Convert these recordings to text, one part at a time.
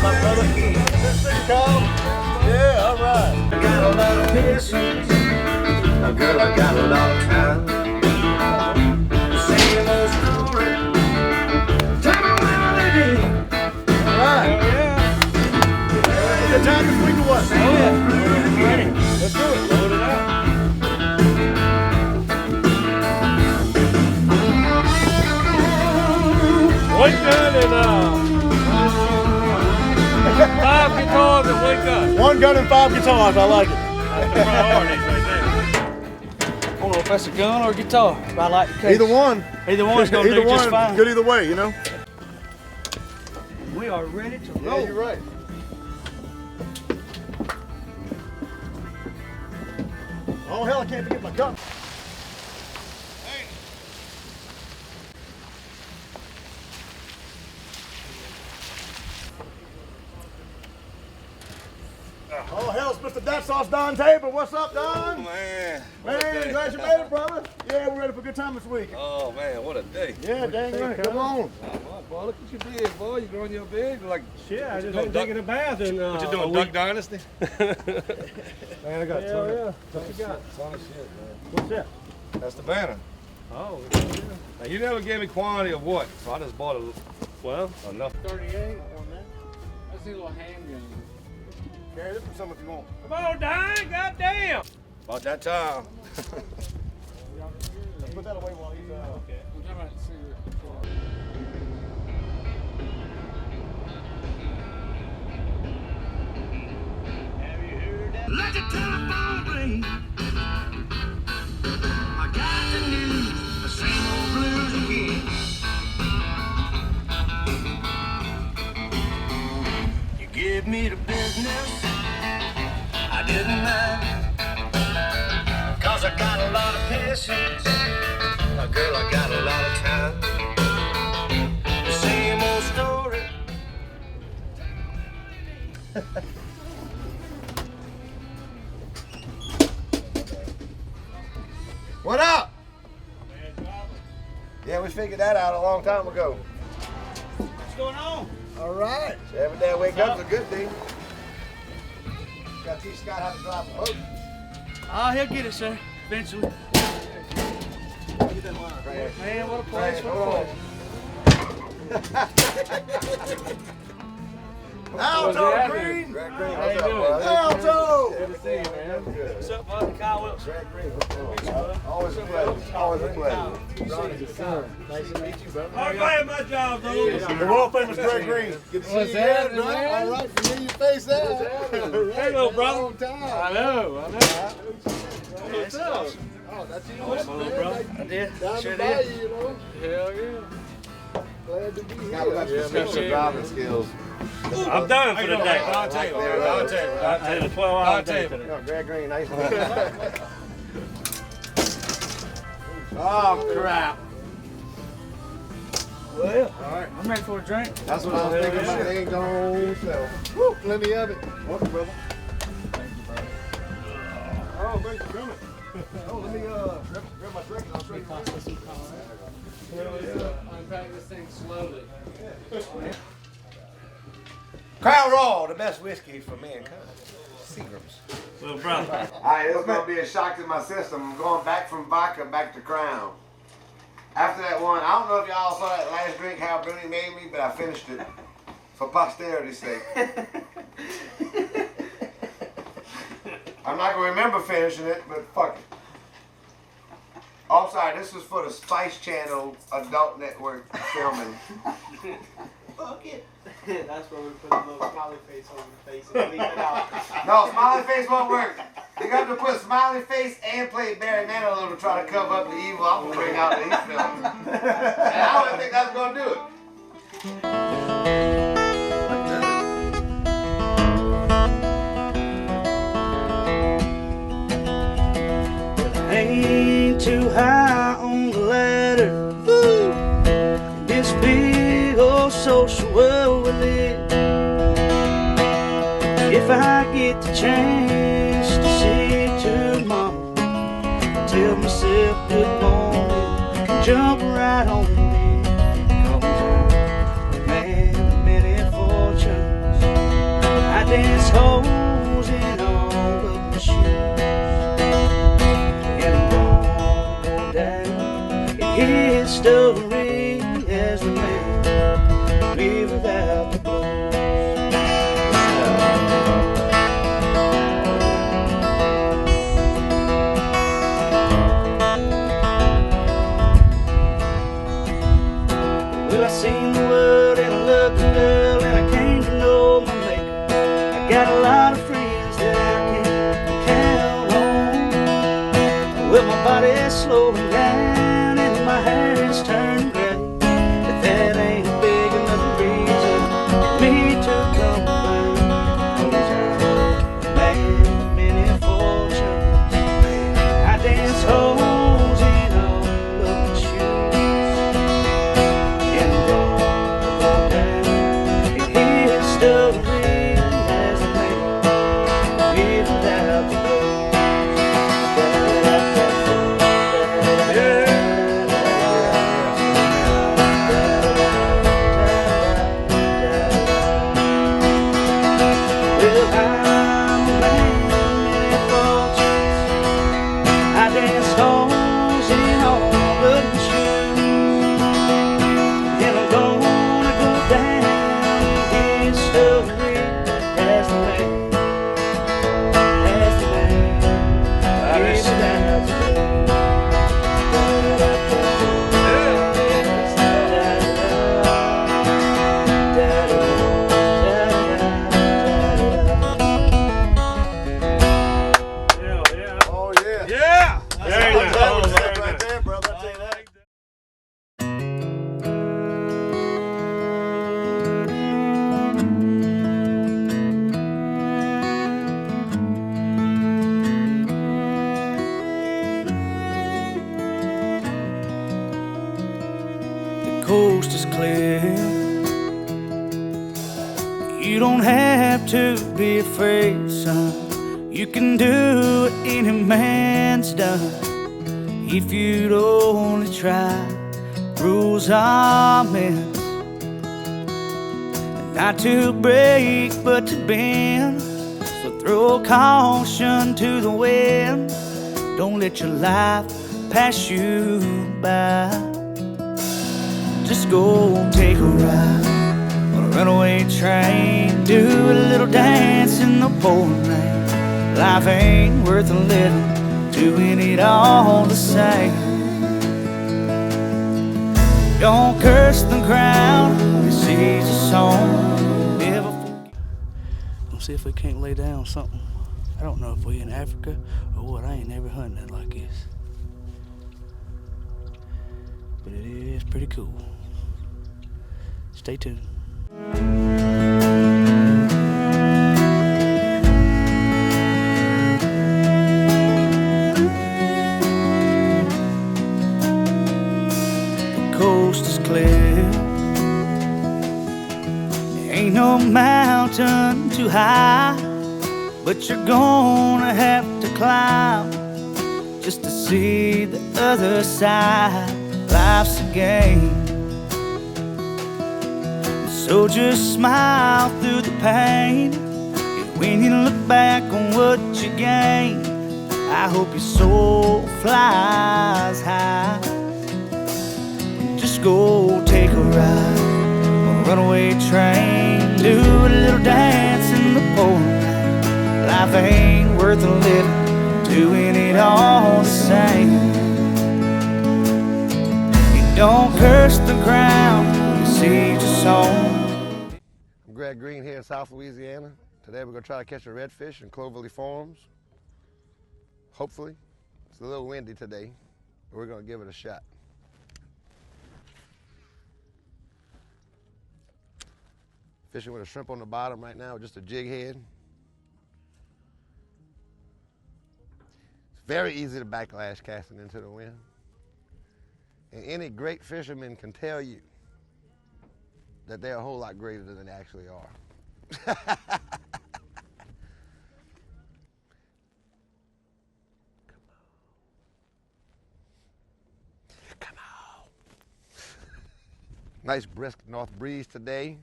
My brother. Yeah, all right. I got a lot of patience. Girl, I got a lot of time. Same old story. Tell me when I did. All right. Yeah. Is it time to swing or what? Oh yeah. Ready. Let's do it. Load it up. One gun and 5 guitars and one gun. One gun and 5 guitars. I like it. That's the priorities right there. I don't know if that's a gun or a guitar, but I like the case. Either one. Either one's gonna Either do just one. fine. Good either way, you know. We are ready to Yeah, roll. you're right. Oh hell, I can't forget my cup. Oh hell, it's Mr. Dat Sauce Don Tabor. What's up, Don? Man, Man, glad you made it, brother. Yeah, we're ready for a good time this week. oh man, what a day. Yeah, dang right. Come on. Boy, look what you did, boy. You growing your bed like Shit, I just doing, been taking a bath and what you doing, Duck Dynasty? Man, I got Hell yeah. What you got? Ton of shit, man. What's that? That's the banner. Oh, Now you never gave me quantity of what, so I just bought well, enough. 38 on that. That's a little handgun. Carry this for some if you want. Come on, Don. Goddamn. About that time. Let's put that away while he's Okay. I'm talking about cigarette. Have you heard that? Let the telephone ring. I got the news, the same old blues again. You give me the business, I didn't mind. 'Cause I got a lot of patience, girl, I got a lot of time. The same old story. What up? Yeah, we figured that out a long time ago. What's going on? All right. So every day I wake up is a good thing. Gotta teach Scott how to drive a boat. Oh, he'll get it, sir. Eventually. Man, what a place, what a place. Alto Green. Greg Green, How what's you up, doing? brother? Alto. Good to see you, man. What's up, bud? Kyle Wilson. Greg Green, what's going on? Always a pleasure. Always a pleasure. I'm glad my job, though. The world famous Greg Green. Good to see What's you happening, again, man? All right, familiar face out. Hello, brother. Long time. I know. What's up? Oh, that's you. My little brother. I did. Down Sure the bayou, did. you know. Hell yeah. Glad to be Got here. some special driving skills. I'm done for the day. Don Tabor. Don Tabor. I had a 12-hour day Tabor. today. No, Greg Green, nice to meet you. Oh, crap. Well, all right. I'm ready for a drink. That's what I was thinking about. They ain't gonna sell. Woo, plenty of it. Welcome, brother. Oh, thanks for coming. Oh, let me grab my drink and I'll show you. Unpack this thing slowly. Crown Royal, the best whiskey for mankind. Seagram's. Well, brother. All right, it's gonna be a shock to my system. I'm going back from vodka back to Crown. After that one, I don't know if y'all saw that last drink, how Bruni made me, but I finished it for posterity's sake. I'm not gonna remember finishing it, but fuck it. Oh, I'm sorry, this was for the Spice Channel Adult Network filming. Fuck it. That's where we put a little smiley face over the face and leave it out. No, smiley face won't work. You got to put smiley face and play Barry Manilow to try to cover up the evil I'm gonna bring out that he's filming. And I don't think that's gonna do it. Ain't too high on the ladder. Woo. This big old social world we live. If I get the chance to see tomorrow, tell myself good morning, can jump right on in. 'Cause dance holes in all of my shoes, and I'm gonna go down in history as the man live without the blues. Well, I seen the world and I loved the girl and I came to know my maker. I got a lot of friends that I can count on. Well, my body's slowing down and my hair is turning gray, but that ain't a big enough reason for me to complain. 'Cause I'm a man of many fortunes. I dance holes in all of my shoes, and I'm gonna go down in history as a man live without the blues. Well, I'm a man of many fortunes. I dance holes in all of my shoes, and I'm gonna go down in history as the man lives without the blues. Yeah, yeah. Oh, yeah. Yeah! There you That's go. right there, brother. I'll tell you that. The coast is clear. You don't have to be afraid, son. You can do what any man's done if you'd only try. Rules are meant not to break but to bend. So throw caution to the wind. Don't let your life pass you by. Just go take a ride on a runaway train. Do a little dance in the pouring rain. Life ain't worth a living, doing it all the same. Don't curse the ground, this is a song. Never forget. Let's see if we can't lay down something. I don't know if we in Africa or what. I ain't never hunted it like this, but it is pretty cool. Stay tuned. The coast is clear. There ain't no mountain too high, but you're gonna have to climb just to see the other side. Life's a game, so just smile through the pain. And when you look back on what you gained, I hope your soul flies high. Just go take a ride on a runaway train. Do a little dance in the pouring rain. Life ain't worth a living, doing it all the same. Don't curse the ground, this is a song. I'm Greg Green here in South Louisiana. Today we're going to try to catch a redfish in Cloverleaf Farms. Hopefully. It's a little windy today, but we're going to give it a shot. Fishing with a shrimp on the bottom right now, just a jig head. It's very easy to backlash casting into the wind. And any great fisherman can tell you that they're a whole lot greater than they actually are. Come on. Nice brisk north breeze today,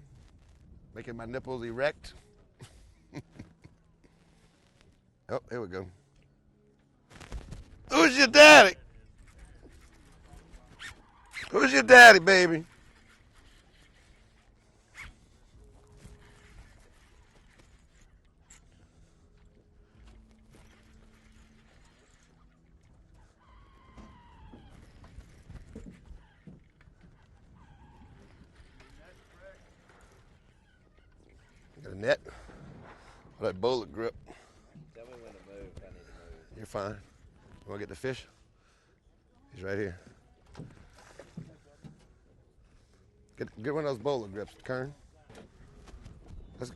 making my nipples erect. Oh, here we go. Who's your daddy? Who's your daddy, baby? Got a net. Or that bullet grip. Tell me when to move. I need to move. You're fine. You want to get the fish? He's right here. Get one of those bowler grips, Kern.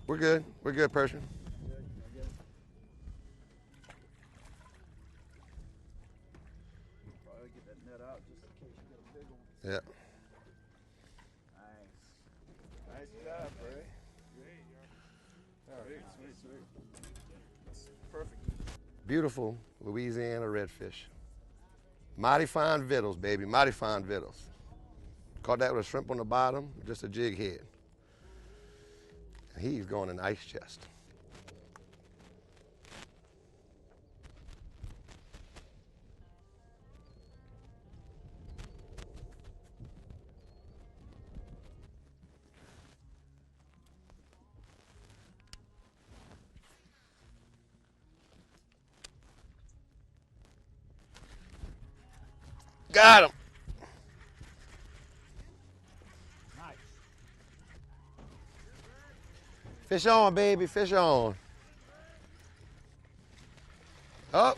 We're good. We're good, Persian. Probably get that net out just in case you get a big one. Yeah. Nice job, Bray. Sweet. That's perfect. Beautiful Louisiana redfish. Mighty fine victuals, baby. Mighty fine victuals. Caught that with a shrimp on the bottom, just a jig head. And he's going in the ice chest. Got him. Nice. Fish on, baby, fish on. Oh,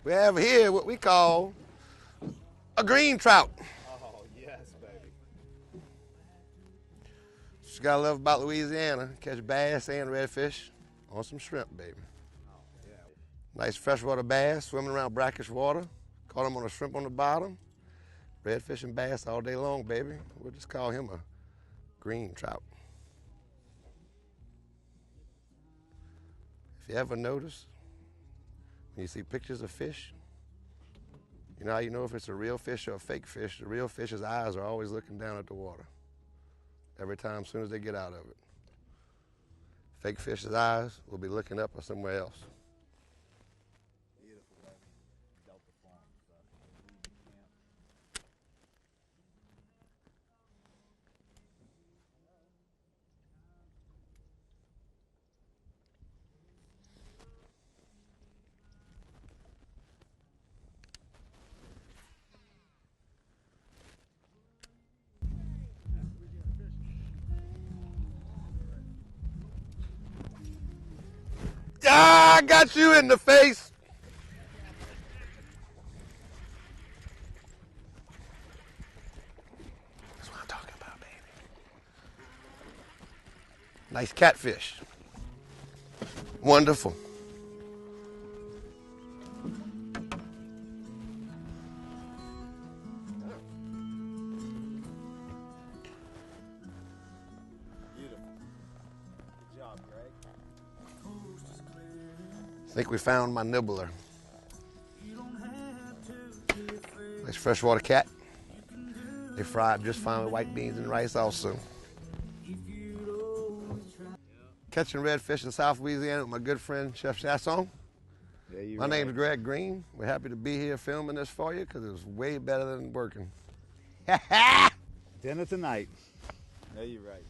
we have here what we call a green trout. Oh, yes, baby. What you gotta love about Louisiana, catch bass and redfish on some shrimp, baby. Oh, yeah. Nice freshwater bass swimming around brackish water. Caught him on a shrimp on the bottom. Redfish and bass all day long, baby. We'll just call him a green trout. If you ever notice, when you see pictures of fish, you know how you know if it's a real fish or a fake fish? The real fish's eyes are always looking down at the water every time as soon as they get out of it. Fake fish's eyes will be looking up or somewhere else. Beautiful, baby. Delta Farm stuff. Ah, I got you in the face. That's what I'm talking about, baby. Nice catfish. Wonderful. Beautiful. Good job, Greg. I think we found my nibbler. Nice freshwater cat. They fry up just fine with white beans and rice also. Catching redfish in South Louisiana with my good friend, Chef Chasson. Yeah, you're My right. name's Greg Green. We're happy to be here filming this for you because it was way better than working. Dinner tonight. Yeah, you're right.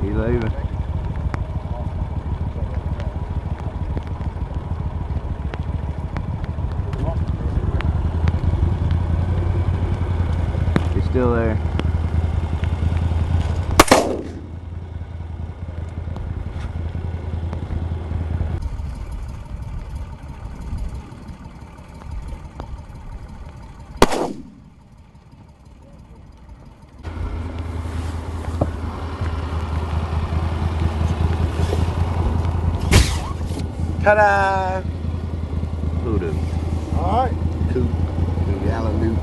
He's leaving. He's still there. Ta-da! Hoodoo. All right. Coop. Allen Newt.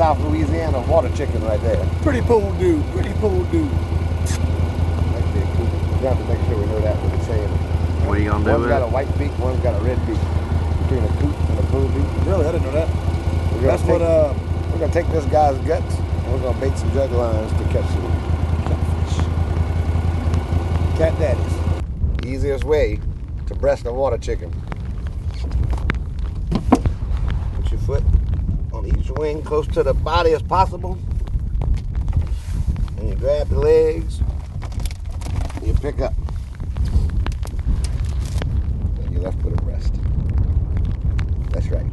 South Louisiana water chicken right there. Pretty cool dude. Pretty cool dude. That'd be cool. We have to make sure we know that what it's saying. What are you gonna do One's with got it? a white beak, one's got a red beak. Between a coot and a bull beak. Really, I didn't know that. That's what we're gonna take this guy's guts and we're gonna bait some jug lines to catch some catfish. Cat daddies. Easiest way to breast a water chicken. Put your foot on each wing close to the body as possible. And you grab the legs. And you pick up. And you're left with a breast. That's right.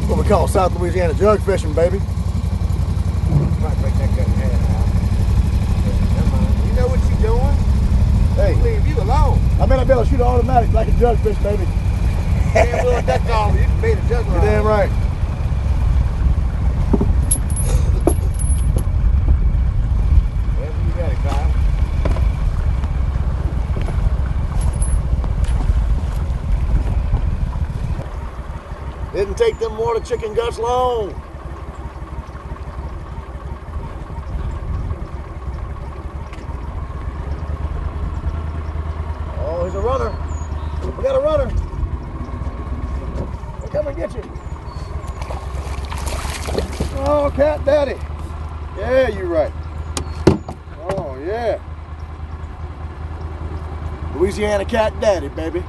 What we call South Louisiana jug fishing, baby. Might break that gut in half now. Never mind. You know what you're doing? Hey, Leave you alone. I may not be able to shoot automatic like a jug fish, baby. Can't blow a duck off. You can bait a jug You're line. damn right. Wherever you got it, Kyle. Didn't take them water chicken guts long. Oh, he's a runner. We got a runner. They'll come and get you. Oh, cat daddy. Yeah, you're right. Oh, yeah. Louisiana cat daddy, baby.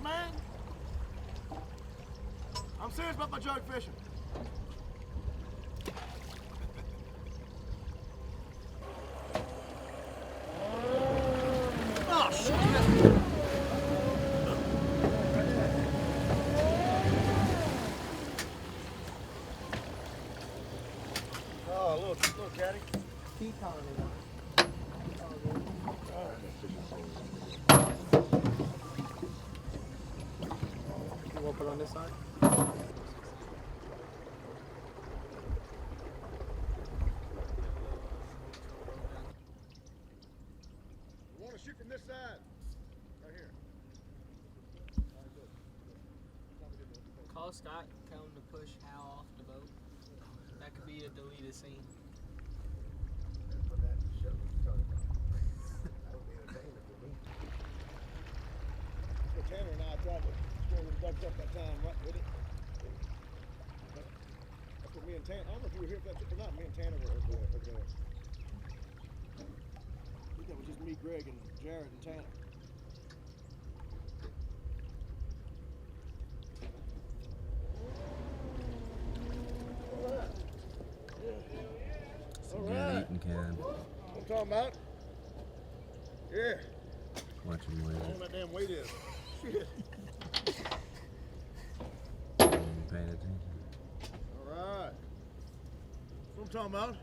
Man, I'm serious about my jug fishing. Oh, shit. Oh, little caddy. You want to put on this side? You want to shoot from this side? Right here. Call Scott, tell him to push Hal off the boat. That could be a deleted scene. Tanner and I tried to score them ducks up that time, right with it. That's what me and Tanner, I don't know if you were here for that trip or not, me and Tanner were over there. I think that was just me, Greg, and Jared and Tanner. It's a good eating cab. What I'm talking about? Yeah. Watch him How long later. that damn weight is. Shit. Ain't paying attention. All right. What I'm talking about?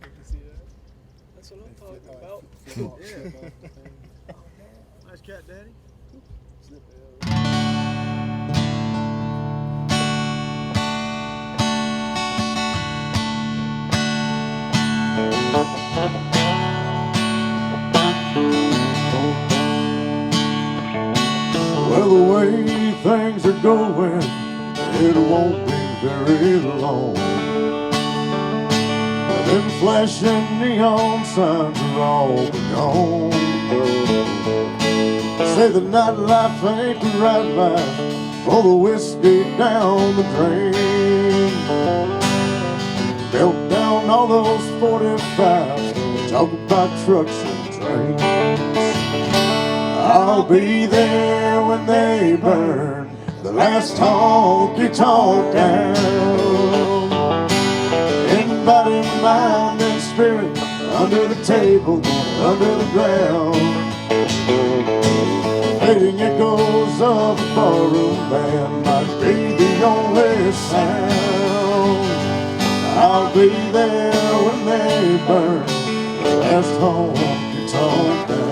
You can see that? That's what I'm talking about. Yeah. Nice cat, Daddy. Well, the way things are going, it won't be very long. Them flashing neon signs are all gone. Say the nightlife ain't the right life, pour the whiskey down the drain. Melt down all those 45s, talk about trucks and trains. I'll be there when they burn the last honky-tonk down. In body, mind, and spirit, under the table, under the ground. Fading echoes of a barroom band might be the only sound. I'll be there when they burn the last honky-tonk down.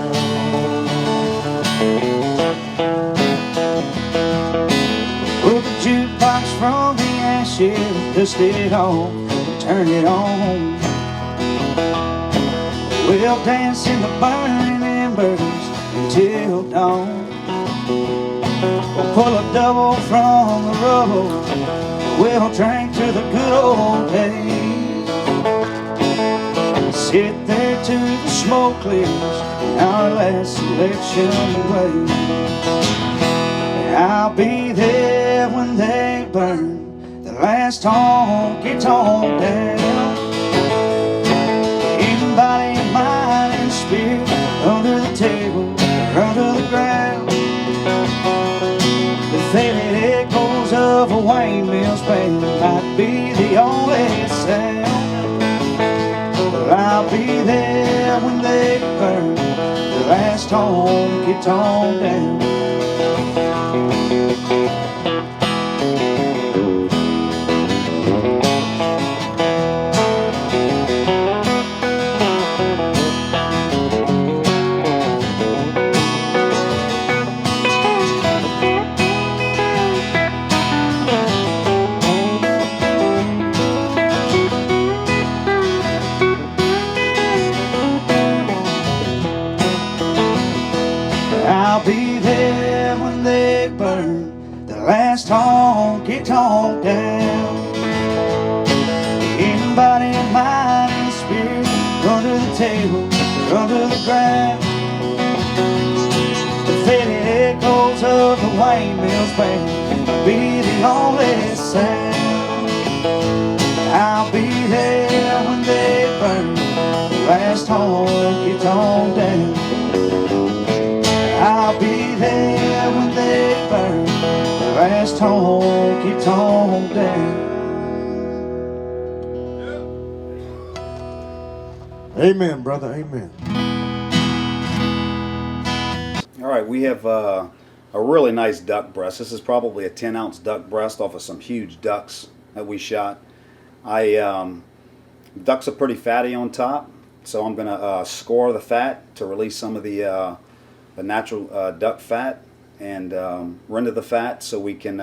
Put the jukebox ashes, dust it off, and turn it on. We'll dance in the burning embers until dawn. We'll pull a double from the rubble. We'll drink to the good old days. Sit there till the smoke clears in our last selection ways. I'll be there when they burn the last honky-tonk down. In body, mind, and spirit, under the table or under the ground. The faded echoes of a Wayne Mills band might be the only sound. But I'll be there when they burn the last honky-tonk down. I'll be there when they burn the last honky-tonk down. In body, mind, and spirit, under the table, under the ground. The faded echoes of the Wayne Mills band will be the only sound. I'll be there when they burn the last honky-tonk down. I'll be there when they burn the last honky-tonk down. Amen, brother. Amen. All right, we have a really nice duck breast. This is probably a 10-ounce duck breast off of some huge ducks that we shot. Ducks are pretty fatty on top, so I'm going to score the fat to release some of the natural duck fat and render the fat so we can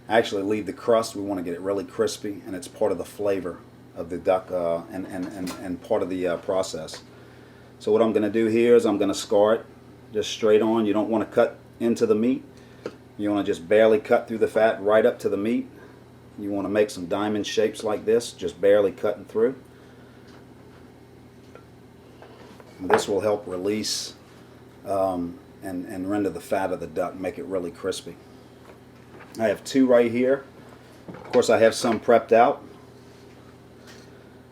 actually leave the crust. We want to get it really crispy, and it's part of the flavor of the duck and part of the process. So what I'm going to do here is I'm going to score it just straight on. You don't want to cut into the meat. You want to just barely cut through the fat right up to the meat. You want to make some diamond shapes like this, just barely cutting through. And this will help release and render the fat of the duck, make it really crispy. I have two right here. Of course, I have some prepped out.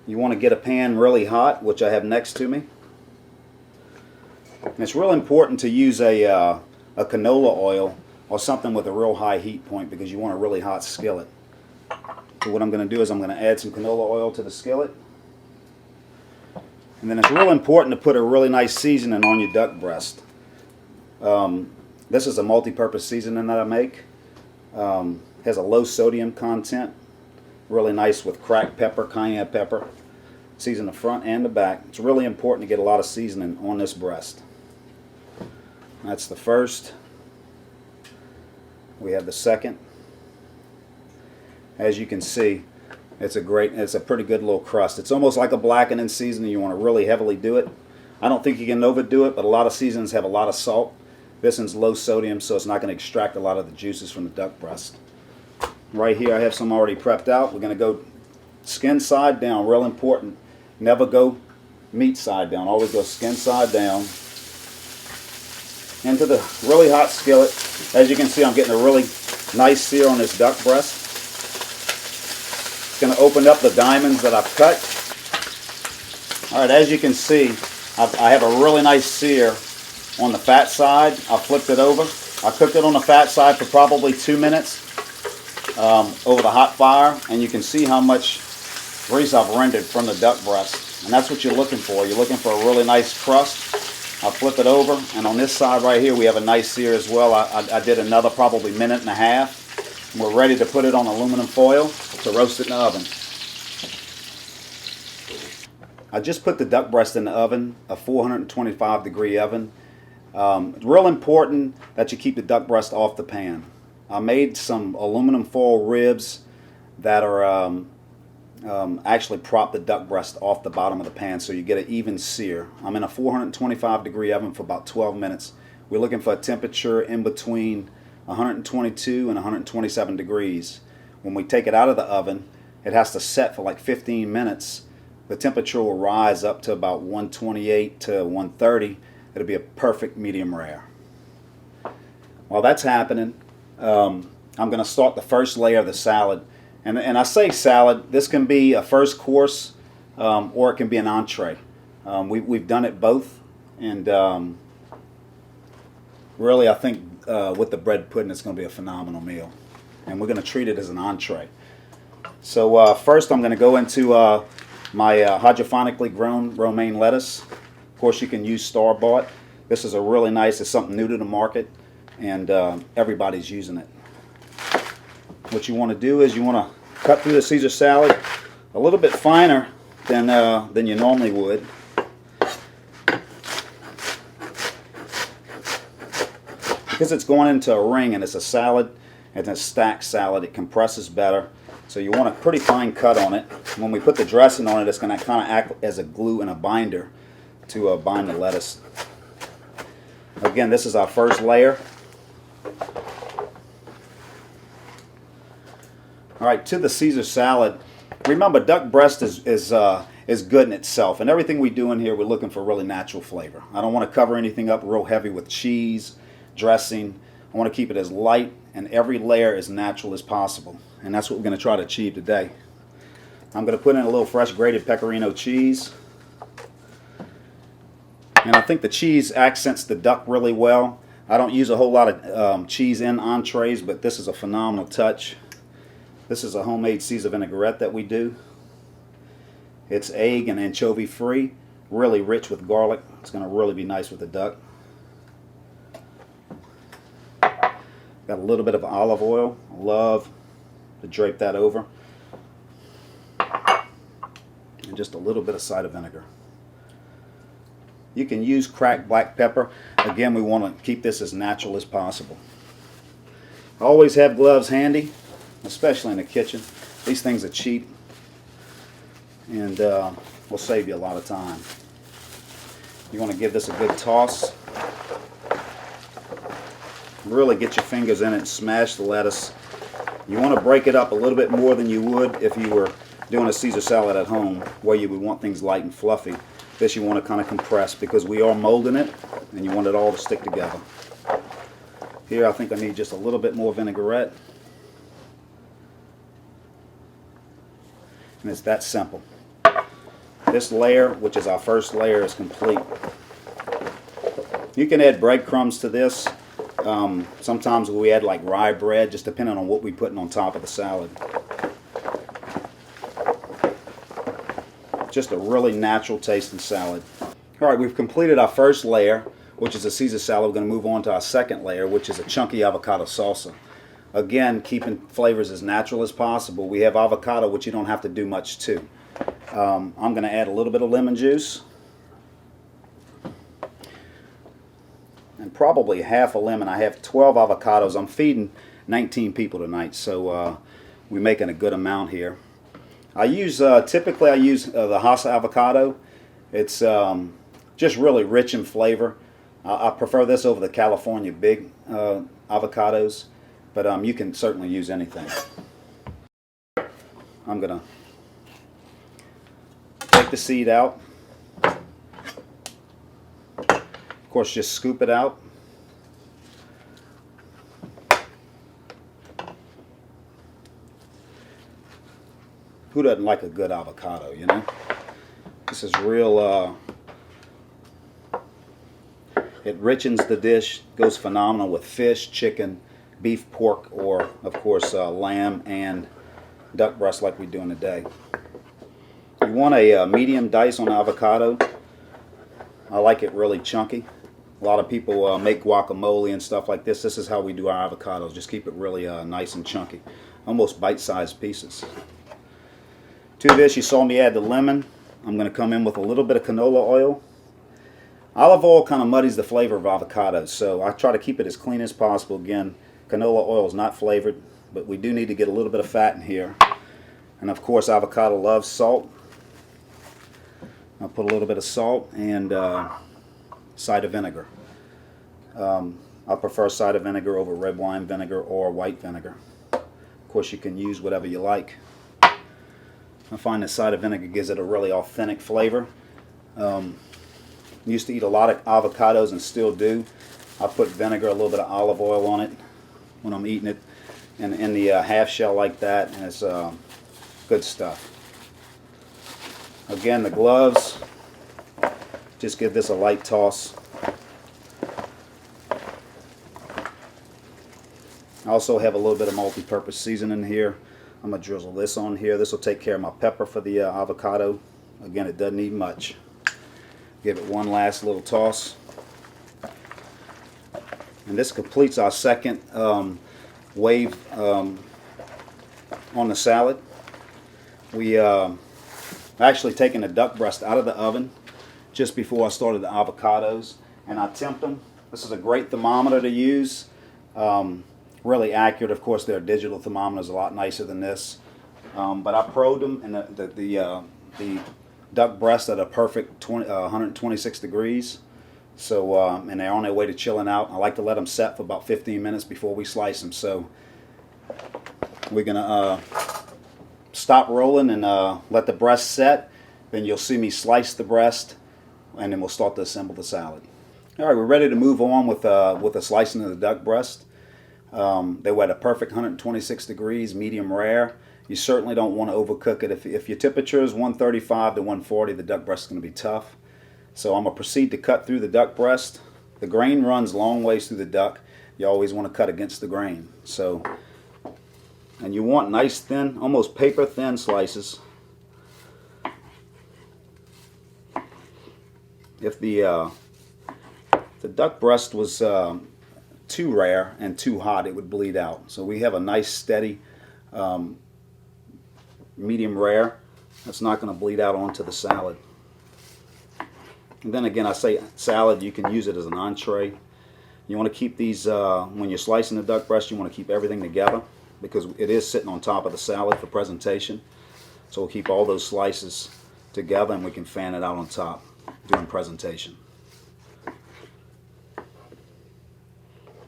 You want to get a pan really hot, which I have next to me. And it's real important to use a canola oil or something with a real high heat point, because you want a really hot skillet. So what I'm going to do is I'm going to add some canola oil to the skillet. And then it's real important to put a really nice seasoning on your duck breast. This is a multi-purpose seasoning that I make. Has a low sodium content. Really nice with cracked pepper, cayenne pepper. Season the front and the back. It's really important to get a lot of seasoning on this breast. That's the first. We have the second. As you can see, it's a pretty good little crust. It's almost like a blackening seasoning. You want to really heavily do it. I don't think you can overdo it, but a lot of seasonings have a lot of salt. This one's low sodium, so it's not going to extract a lot of the juices from the duck breast. Right here I have some already prepped out. We're going to go skin side down, real important. Never go meat side down, always go skin side down. Into the really hot skillet. As you can see, I'm getting a really nice sear on this duck breast. It's going to open up the diamonds that I've cut. Alright, as you can see, I have a really nice sear on the fat side. I flipped it over. I cooked it on the fat side for probably 2 minutes over the hot fire, and you can see how much grease I've rendered from the duck breast. And that's what you're looking for. You're looking for a really nice crust. I'll flip it over, and on this side right here we have a nice sear as well. I did another probably minute and a half. And we're ready to put it on aluminum foil to roast it in the oven. I just put the duck breast in the oven, a 425 degree oven. It's real important that you keep the duck breast off the pan. I made some aluminum foil ribs that are actually prop the duck breast off the bottom of the pan so you get an even sear. I'm in a 425 degree oven for about 12 minutes. We're looking for a temperature in between 122 and 127 degrees. When we take it out of the oven, it has to set for like 15 minutes. The temperature will rise up to about 128 to 130. It'll be a perfect medium rare. While that's happening, I'm going to start the first layer of the salad. And I say salad, this can be a first course or it can be an entree. We've done it both, and really I think with the bread pudding it's going to be a phenomenal meal. And we're going to treat it as an entree. So first I'm going to go into my hydroponically grown romaine lettuce. Of course you can use store-bought. This is a really nice, it's something new to the market, and everybody's using it. What you want to do is you want to cut through the Caesar salad a little bit finer than you normally would. Because it's going into a ring and it's a salad, it's a stacked salad, it compresses better. So you want a pretty fine cut on it. When we put the dressing on it, it's going to kind of act as a glue and a binder to bind the lettuce. Again, this is our first layer. All right, to the Caesar salad. Remember, duck breast is good in itself, and everything we do in here, we're looking for really natural flavor. I don't want to cover anything up real heavy with cheese, dressing. I want to keep it as light and every layer as natural as possible, and that's what we're going to try to achieve today. I'm going to put in a little fresh grated pecorino cheese, and I think the cheese accents the duck really well. I don't use a whole lot of cheese in entrees, but this is a phenomenal touch. This is a homemade Caesar vinaigrette that we do. It's egg and anchovy free, really rich with garlic. It's going to really be nice with the duck. Got a little bit of olive oil. I love to drape that over. And just a little bit of cider vinegar. You can use cracked black pepper. Again, we want to keep this as natural as possible. Always have gloves handy, especially in the kitchen. These things are cheap and will save you a lot of time. You want to give this a good toss. Really get your fingers in it and smash the lettuce. You want to break it up a little bit more than you would if you were doing a Caesar salad at home, where you would want things light and fluffy. This you want to kind of compress because we are molding it and you want it all to stick together. Here I think I need just a little bit more vinaigrette. And it's that simple. This layer, which is our first layer, is complete. You can add breadcrumbs to this. Sometimes we add like rye bread, just depending on what we're putting on top of the salad. Just a really natural tasting salad. Alright, we've completed our first layer, which is a Caesar salad. We're going to move on to our second layer, which is a chunky avocado salsa. Again, keeping flavors as natural as possible. We have avocado, which you don't have to do much to. I'm going to add a little bit of lemon juice. And probably half a lemon. I have 12 avocados. I'm feeding 19 people tonight, so we're making a good amount here. I use typically I use the Hass avocado. It's just really rich in flavor. I prefer this over the California big avocados, but you can certainly use anything. I'm gonna take the seed out. Of course, just scoop it out. Who doesn't like a good avocado, you know? This is real, it richens the dish, goes phenomenal with fish, chicken, beef, pork, or of course lamb and duck breast like we're doing today. You want a medium dice on avocado. I like it really chunky. A lot of people make guacamole and stuff like this. This is how we do our avocados. Just keep it really nice and chunky. Almost bite-sized pieces. To this, you saw me add the lemon. I'm going to come in with a little bit of canola oil. Olive oil kind of muddies the flavor of avocados, so I try to keep it as clean as possible. Again, canola oil is not flavored, but we do need to get a little bit of fat in here. And of course, avocado loves salt. I'll put a little bit of salt and cider vinegar. I prefer cider vinegar over red wine vinegar or white vinegar. Of course, you can use whatever you like. I find that cider vinegar gives it a really authentic flavor. Used to eat a lot of avocados and still do. I put vinegar, a little bit of olive oil on it when I'm eating it, and in the half shell like that, and it's good stuff. Again, the gloves, just give this a light toss. I also have a little bit of multi-purpose seasoning here. I'm going to drizzle this on here. This will take care of my pepper for the avocado. Again, it doesn't need much. Give it one last little toss. And this completes our second wave on the salad. We actually taken the duck breast out of the oven just before I started the avocados, and I temp them. This is a great thermometer to use. Really accurate. Of course, their digital thermometers a lot nicer than this. But I probed them, and the duck breasts at a perfect 126 degrees. So, and they're on their way to chilling out. I like to let them set for about 15 minutes before we slice them. So we're gonna stop rolling and let the breast set. Then you'll see me slice the breast, and then we'll start to assemble the salad. All right, we're ready to move on with the slicing of the duck breast. They were at a perfect 126 degrees, medium rare. You certainly don't want to overcook it. If your temperature is 135 to 140, the duck breast is going to be tough. So I'm going to proceed to cut through the duck breast. The grain runs long ways through the duck. You always want to cut against the grain. So, and you want nice thin, almost paper thin slices. If the duck breast was too rare and too hot, it would bleed out. So we have a nice steady medium rare that's not going to bleed out onto the salad. And then again, I say salad, you can use it as an entree. You want to keep these, when you're slicing the duck breast, you want to keep everything together because it is sitting on top of the salad for presentation. So we'll keep all those slices together and we can fan it out on top during presentation.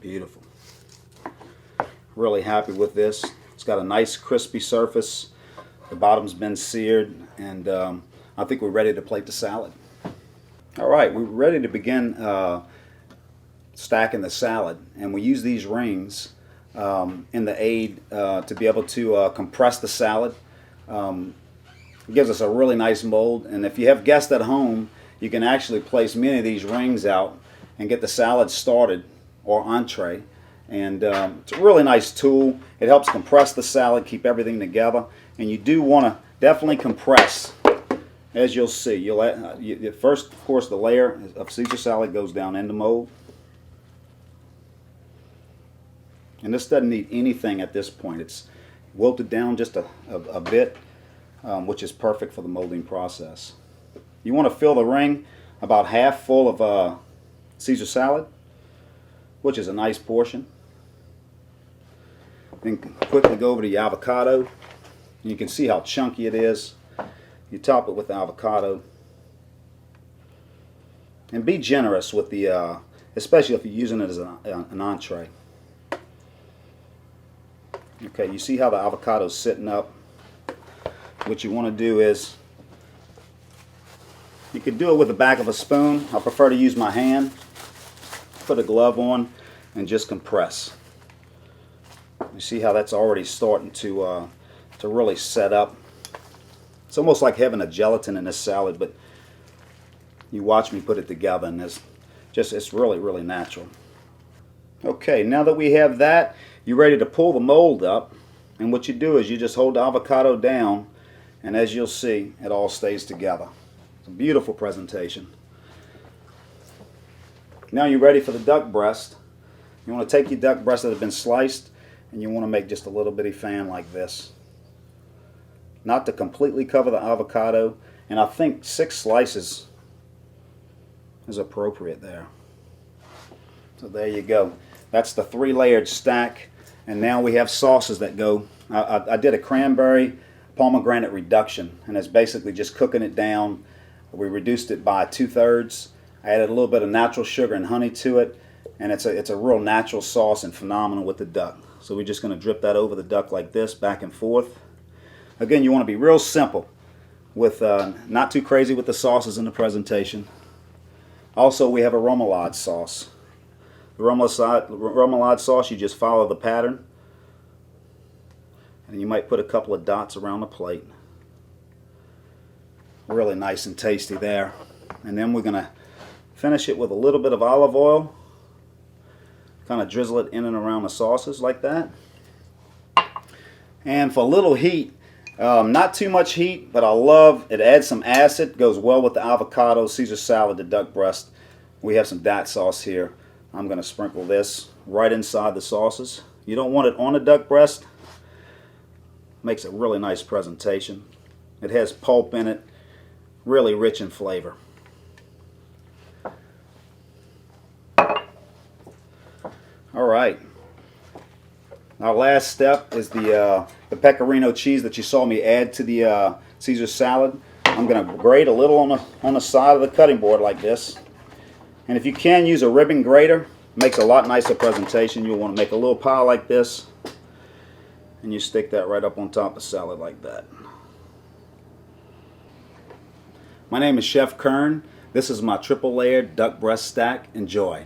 Beautiful. Really happy with this. It's got a nice crispy surface. The bottom's been seared, and I think we're ready to plate the salad. All right, we're ready to begin stacking the salad, and we use these rings in the aid to be able to compress the salad. It gives us a really nice mold, and if you have guests at home, you can actually place many of these rings out and get the salad started, or entree, and it's a really nice tool. It helps compress the salad, keep everything together, and you do want to definitely compress. As you'll see, first, of course, the layer of Caesar salad goes down in the mold, and this doesn't need anything at this point. It's wilted down just a bit, which is perfect for the molding process. You want to fill the ring about half full of Caesar salad, which is a nice portion. Then quickly go over to the avocado. You can see how chunky it is. You top it with the avocado. And be generous with the, especially if you're using it as an entree. Okay, you see how the avocado's sitting up? What you want to do is, you could do it with the back of a spoon. I prefer to use my hand. Put a glove on and just compress. You see how that's already starting to really set up. It's almost like having a gelatin in this salad, but you watch me put it together, and it's really, really natural. Okay, now that we have that, you're ready to pull the mold up, and what you do is you just hold the avocado down, and as you'll see, it all stays together. It's a beautiful presentation. Now you're ready for the duck breast. You want to take your duck breast that have been sliced, and you want to make just a little bitty fan like this. Not to completely cover the avocado, and I think 6 slices is appropriate there. So there you go. That's the 3-layered stack, and now we have sauces that go. I did a cranberry pomegranate reduction, and it's basically just cooking it down. We reduced it by 2/3. I added a little bit of natural sugar and honey to it, and it's a real natural sauce and phenomenal with the duck. So we're just going to drip that over the duck like this, back and forth. Again, you want to be real simple with not too crazy with the sauces in the presentation. Also, we have a remoulade sauce. The remoulade sauce, you just follow the pattern, and you might put a couple of dots around the plate. Really nice and tasty there. And then we're going to finish it with a little bit of olive oil. Kind of drizzle it in and around the sauces like that. And for a little heat, not too much heat, but I love it. Adds some acid, goes well with the avocado, Caesar salad, the duck breast. We have some dat sauce here. I'm going to sprinkle this right inside the sauces. You don't want it on the duck breast. Makes a really nice presentation. It has pulp in it, really rich in flavor. All right. Our last step is the pecorino cheese that you saw me add to the Caesar salad. I'm going to grate a little on the side of the cutting board like this. And if you can use a ribbon grater, it makes a lot nicer presentation. You'll want to make a little pile like this, and you stick that right up on top of the salad like that. My name is Chef Kern. This is my triple layered duck breast stack. Enjoy.